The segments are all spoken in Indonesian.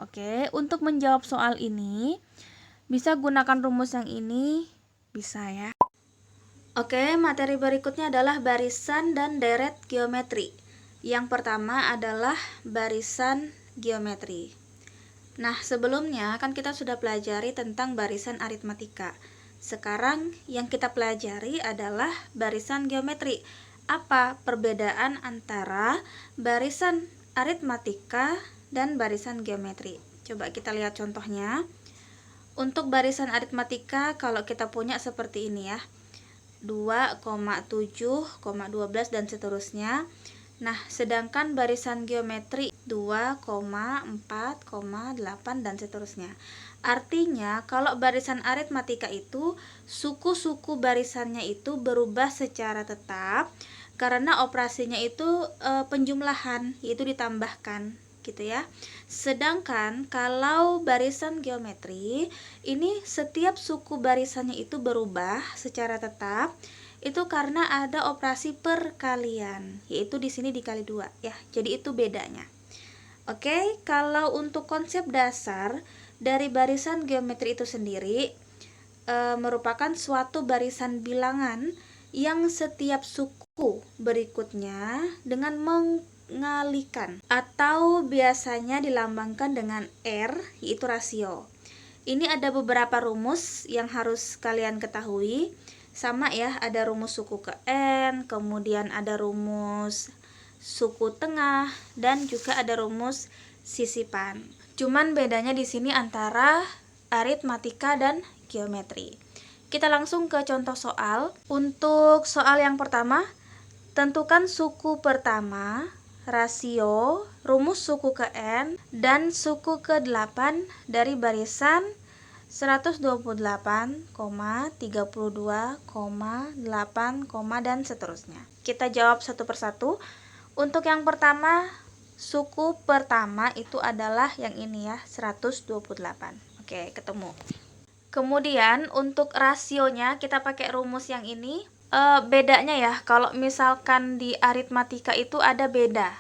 Oke, untuk menjawab soal ini, bisa gunakan rumus yang ini, bisa ya. Oke, materi berikutnya adalah barisan dan deret geometri. Yang pertama adalah barisan geometri. Nah, sebelumnya kan kita sudah pelajari tentang barisan aritmatika. Sekarang yang kita pelajari adalah barisan geometri. Apa perbedaan antara barisan aritmatika dan barisan geometri? Coba kita lihat contohnya. Untuk barisan aritmatika, kalau kita punya seperti ini ya, 2,7,12 dan seterusnya. Nah, sedangkan barisan geometri 2,4,8 dan seterusnya. Artinya, kalau barisan aritmatika itu suku-suku barisannya itu berubah secara tetap karena operasinya itu penjumlahan, yaitu ditambahkan gitu ya. Sedangkan kalau barisan geometri ini setiap suku barisannya itu berubah secara tetap itu karena ada operasi perkalian, yaitu di sini dikali 2 ya. Jadi itu bedanya. Oke, kalau untuk konsep dasar dari barisan geometri itu sendiri merupakan suatu barisan bilangan yang setiap suku berikutnya dengan mengalikan atau biasanya dilambangkan dengan R, yaitu rasio. Ini ada beberapa rumus yang harus kalian ketahui. Sama ya, ada rumus suku ke N, kemudian ada rumus suku tengah, dan juga ada rumus sisipan. Cuman bedanya di sini antara aritmatika dan geometri. Kita langsung ke contoh soal. Untuk soal yang pertama, tentukan suku pertama, rasio, rumus suku ke N, dan suku ke-8 dari barisan 128,32,8, dan seterusnya. Kita jawab satu persatu. Untuk yang pertama, suku pertama itu adalah yang ini ya, 128. Oke, ketemu. Kemudian untuk rasionya kita pakai rumus yang ini. Bedanya ya, kalau misalkan di aritmatika itu ada beda.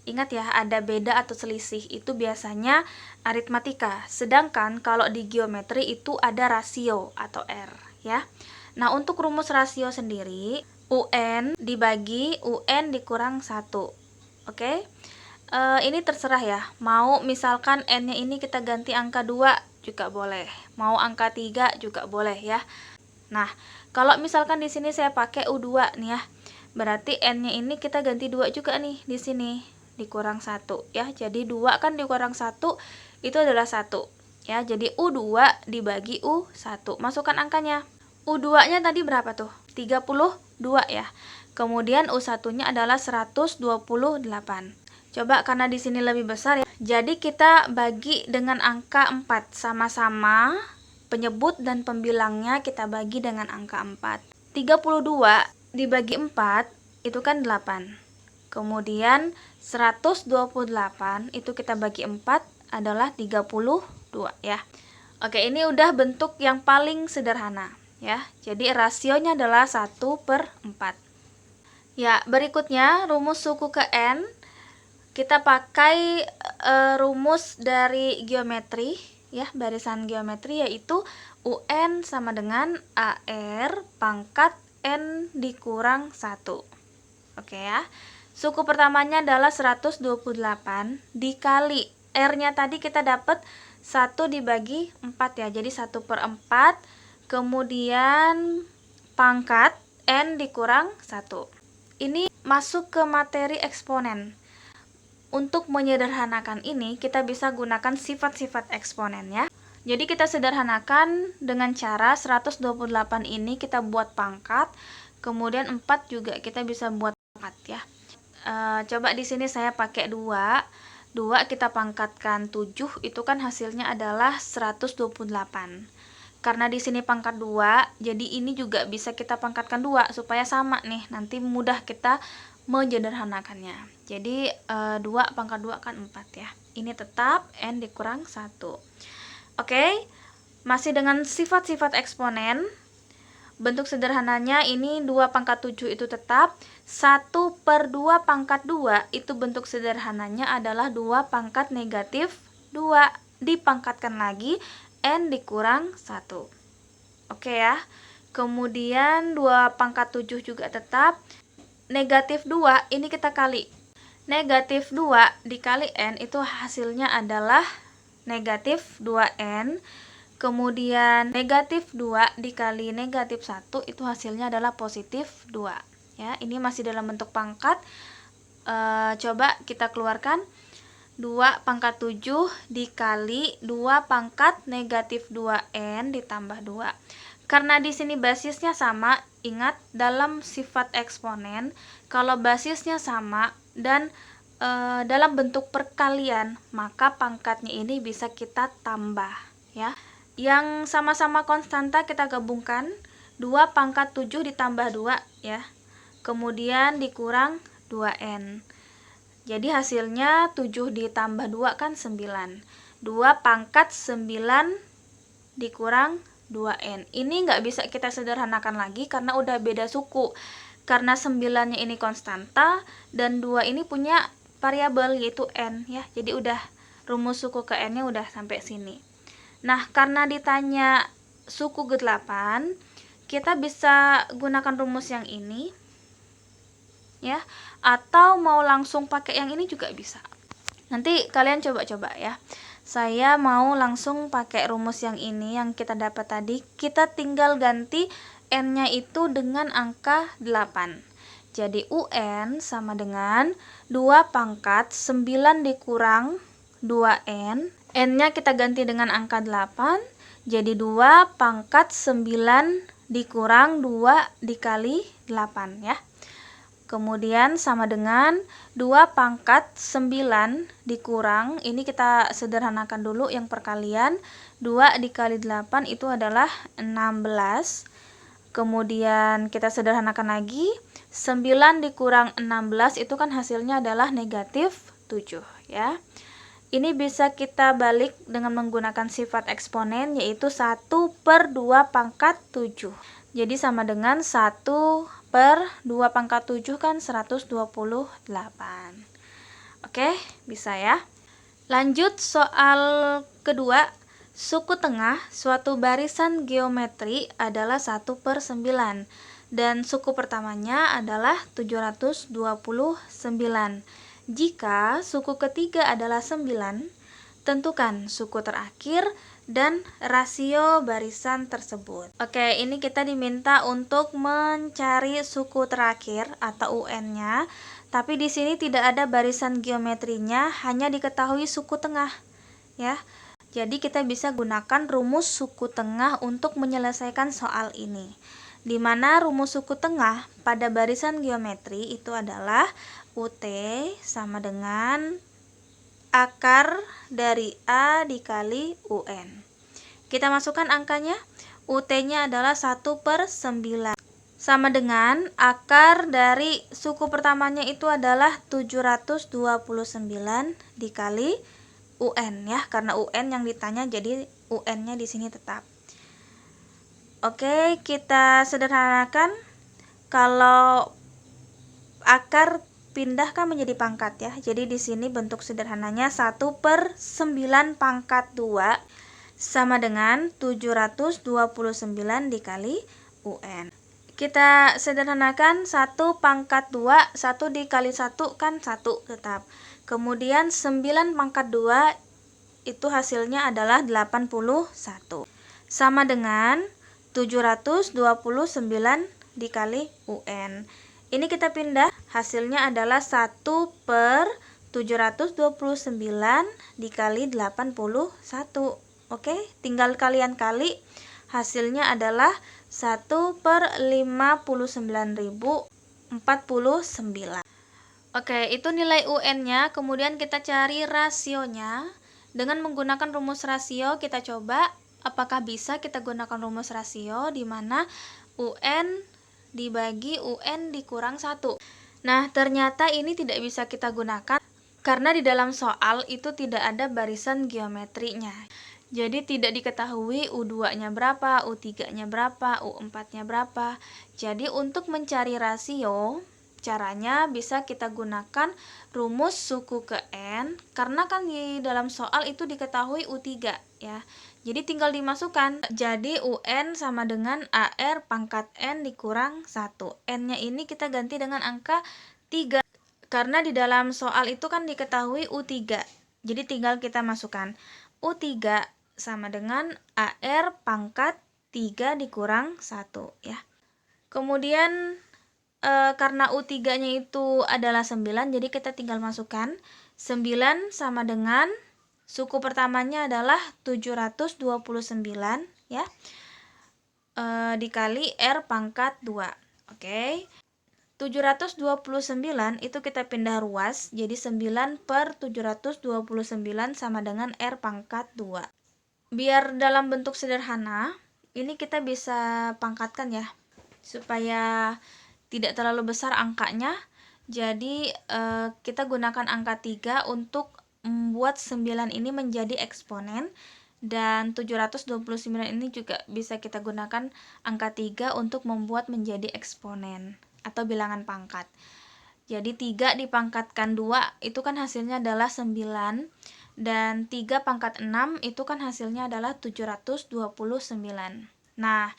Ingat ya, ada beda atau selisih, itu biasanya aritmatika. Sedangkan kalau di geometri itu ada rasio atau R ya. Nah, untuk rumus rasio sendiri, UN dibagi UN dikurang 1. Oke. Ini terserah ya. Mau misalkan N-nya ini kita ganti angka 2 juga boleh. Mau angka 3 juga boleh ya. Nah, kalau misalkan di sini saya pakai U2 nih ya. Berarti N-nya ini kita ganti 2 juga nih di sini. Dikurang 1 ya. Jadi 2 kan dikurang 1 itu adalah 1 ya. Jadi U2 dibagi U1. Masukkan angkanya. U2-nya tadi berapa tuh? 32 ya. Kemudian U1-nya adalah 128. Coba karena di sini lebih besar ya. Jadi kita bagi dengan angka 4 sama-sama. Penyebut dan pembilangnya kita bagi dengan angka 4. 32 dibagi 4 itu kan 8. Kemudian 128 itu kita bagi 4 adalah 32 ya. Oke, ini udah bentuk yang paling sederhana ya. Jadi rasionya adalah 1/4. Ya, berikutnya rumus suku ke N. Kita pakai rumus dari geometri ya, barisan geometri, yaitu UN sama dengan AR pangkat N dikurang 1. Oke ya. Suku pertamanya adalah 128 dikali R-nya tadi kita dapat 1 dibagi 4 ya. Jadi 1/4. Kemudian pangkat N dikurang 1. Ini masuk ke materi eksponen. Untuk menyederhanakan ini, kita bisa gunakan sifat-sifat eksponen ya. Jadi kita sederhanakan dengan cara 128 ini kita buat pangkat, kemudian 4 juga kita bisa buat pangkat ya. Coba di sini saya pakai 2. 2 kita pangkatkan 7, itu kan hasilnya adalah 128. Karena di sini pangkat 2, jadi ini juga bisa kita pangkatkan 2 supaya sama nih. Nanti mudah kita menyederhanakannya. Jadi 2 pangkat 2 kan 4 ya. Ini tetap N dikurang 1. Oke, masih dengan sifat-sifat eksponen. Bentuk sederhananya ini 2 pangkat 7 itu tetap. 1/2 pangkat 2 itu bentuk sederhananya adalah 2 pangkat negatif 2, dipangkatkan lagi, N dikurang 1. Oke ya. Kemudian 2 pangkat 7 juga tetap. Negatif 2 ini kita kali. Negatif 2 dikali N itu hasilnya adalah negatif 2N. Kemudian negatif 2 dikali negatif 1 itu hasilnya adalah positif 2. Ya, ini masih dalam bentuk pangkat. Coba kita keluarkan. 2 pangkat 7 dikali 2 pangkat negatif 2N ditambah 2. Karena di sini basisnya sama, ingat dalam sifat eksponen, kalau basisnya sama dan dalam bentuk perkalian, maka pangkatnya ini bisa kita tambah ya. Yang sama-sama konstanta kita gabungkan, 2 pangkat 7 ditambah 2 ya. Kemudian dikurang 2N. Jadi hasilnya 7 ditambah 2 kan 9. 2 pangkat 9 dikurang 2N. Ini nggak bisa kita sederhanakan lagi karena udah beda suku. Karena 9-nya ini konstanta dan 2 ini punya variabel yaitu N ya. Jadi udah rumus suku ke N-nya udah sampai sini. Nah, karena ditanya suku ke-8, kita bisa gunakan rumus yang ini ya, atau mau langsung pakai yang ini juga bisa. Nanti kalian coba-coba ya. Saya mau langsung pakai rumus yang ini yang kita dapat tadi. Kita tinggal ganti N-nya itu dengan angka 8. Jadi UN sama dengan 2 pangkat 9 dikurang 2N. N-nya kita ganti dengan angka 8. Jadi 2 pangkat 9 dikurang 2 dikali 8 ya. Kemudian sama dengan 2 pangkat 9 dikurang, ini kita sederhanakan dulu yang perkalian, 2 dikali 8 itu adalah 16. Kemudian kita sederhanakan lagi, 9 dikurang 16 itu kan hasilnya adalah negatif 7 ya. Ini bisa kita balik dengan menggunakan sifat eksponen yaitu 1 per 2 pangkat 7. Jadi sama dengan 1 per 2 pangkat 7 kan 128. Oke, bisa ya. Lanjut soal kedua. Suku tengah suatu barisan geometri adalah 1 per 9. Dan suku pertamanya adalah 729. Jika suku ketiga adalah 9, tentukan suku terakhir dan rasio barisan tersebut. Oke, ini kita diminta untuk mencari suku terakhir atau UN-nya, tapi di sini tidak ada barisan geometrinya, hanya diketahui suku tengah, ya. Jadi kita bisa gunakan rumus suku tengah untuk menyelesaikan soal ini. Di mana rumus suku tengah pada barisan geometri itu adalah UT sama dengan akar dari A dikali UN. Kita masukkan angkanya. UT-nya adalah 1 per 9. Sama dengan akar dari suku pertamanya itu adalah 729 dikali UN ya. Karena UN yang ditanya jadi UN-nya di sini tetap. Oke, kita sederhanakan. Kalau akar pindahkan menjadi pangkat ya. Jadi di sini bentuk sederhananya 1 per 9 pangkat 2 sama dengan 729 dikali UN. Kita sederhanakan 1 pangkat 2, 1 dikali 1 kan 1 tetap. Kemudian 9 pangkat 2 itu hasilnya adalah 81. Sama dengan 729 dikali UN. Ini kita pindah, hasilnya adalah 1 per 729 dikali 81. Oke, tinggal kalian kali, hasilnya adalah 1 per 59.049. Oke, itu nilai UN-nya, kemudian kita cari rasionya. Dengan menggunakan rumus rasio, kita coba apakah bisa kita gunakan rumus rasio di mana UN dibagi UN dikurang 1. Nah, ternyata ini tidak bisa kita gunakan karena di dalam soal itu tidak ada barisan geometrinya. Jadi tidak diketahui U2-nya berapa, U3-nya berapa, U4-nya berapa. Jadi untuk mencari rasio, Caranya bisa kita gunakan rumus suku ke N, karena kan di dalam soal itu diketahui U3 ya. Jadi tinggal dimasukkan. Jadi UN sama dengan AR pangkat N dikurang 1. N-nya ini kita ganti dengan angka 3. Karena di dalam soal itu kan diketahui U3. Jadi tinggal kita masukkan. U3 sama dengan AR pangkat 3 dikurang 1 ya. Kemudian karena U3-nya itu adalah 9, jadi kita tinggal masukkan 9 sama dengan suku pertamanya adalah 729 ya, dikali R pangkat 2. Oke. 729 itu kita pindah ruas, jadi 9 per 729 sama dengan R pangkat 2. Biar dalam bentuk sederhana, ini kita bisa pangkatkan ya, supaya tidak terlalu besar angkanya. Jadi kita gunakan angka 3 untuk membuat 9 ini menjadi eksponen, dan 729 ini juga bisa kita gunakan angka 3 untuk membuat menjadi eksponen atau bilangan pangkat. Jadi 3 dipangkatkan 2 itu kan hasilnya adalah 9, dan 3 pangkat 6 itu kan hasilnya adalah 729. Nah,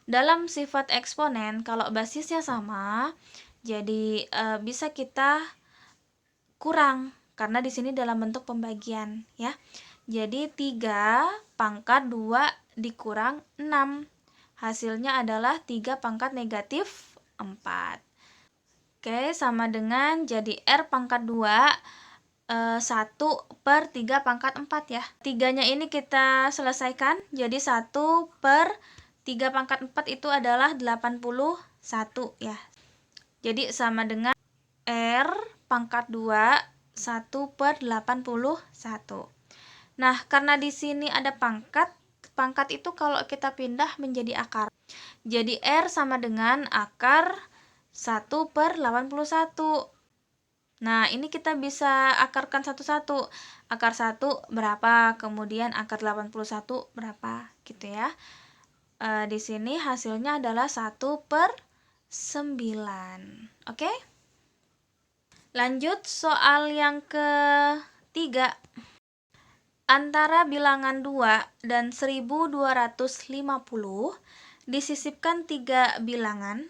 dalam sifat eksponen, kalau basisnya sama, jadi bisa kita kurang, karena di sini dalam bentuk pembagian ya. Jadi 3 pangkat 2 dikurang 6. Hasilnya adalah 3 pangkat negatif 4. Oke, sama dengan jadi R pangkat 2 1 per 3 pangkat 4 ya. 3-nya ini kita selesaikan, jadi 1 per 3 pangkat 4 itu adalah 81 ya. Jadi sama dengan R pangkat 2 1 per 81. Nah, karena di sini ada pangkat itu kalau kita pindah menjadi akar. Jadi R sama dengan akar 1 per 81. Nah, ini kita bisa akarkan satu-satu. Akar 1 berapa, kemudian akar 81 berapa gitu ya. Di sini hasilnya adalah 1 per 9. Oke? Lanjut soal yang ketiga. Antara bilangan 2 dan 1250 disisipkan 3 bilangan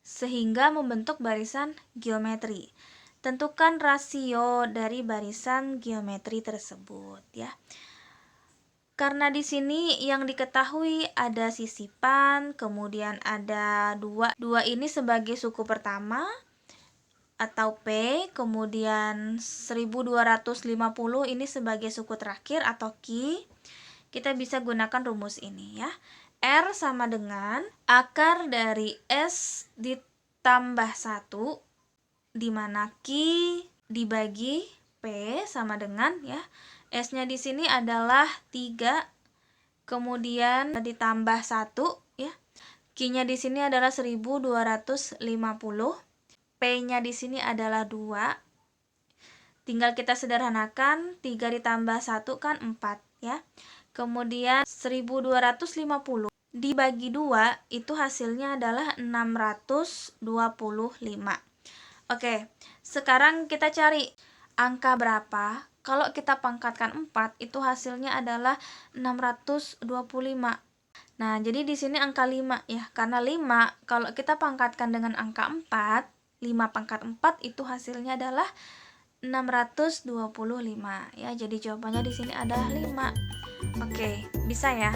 sehingga membentuk barisan geometri. Tentukan rasio dari barisan geometri tersebut ya. Karena di sini yang diketahui ada sisipan, kemudian ada 2. 2 ini sebagai suku pertama atau P, kemudian 1250 ini sebagai suku terakhir atau Q. Kita bisa gunakan rumus ini ya. R sama dengan akar dari S ditambah 1, di mana Q dibagi P sama dengan ya, S-nya di sini adalah 3, kemudian ditambah 1 ya. Q-nya di sini adalah 1250. P-nya di sini adalah 2. Tinggal kita sederhanakan, 3 ditambah 1 kan 4 ya. Kemudian 1250 dibagi 2 itu hasilnya adalah 625. Oke, sekarang kita cari angka berapa kalau kita pangkatkan 4 itu hasilnya adalah 625. Nah, jadi di sini angka 5 ya. Karena 5 kalau kita pangkatkan dengan angka 4, 5 pangkat 4 itu hasilnya adalah 625 ya. Jadi jawabannya di sini adalah 5. Oke, bisa ya.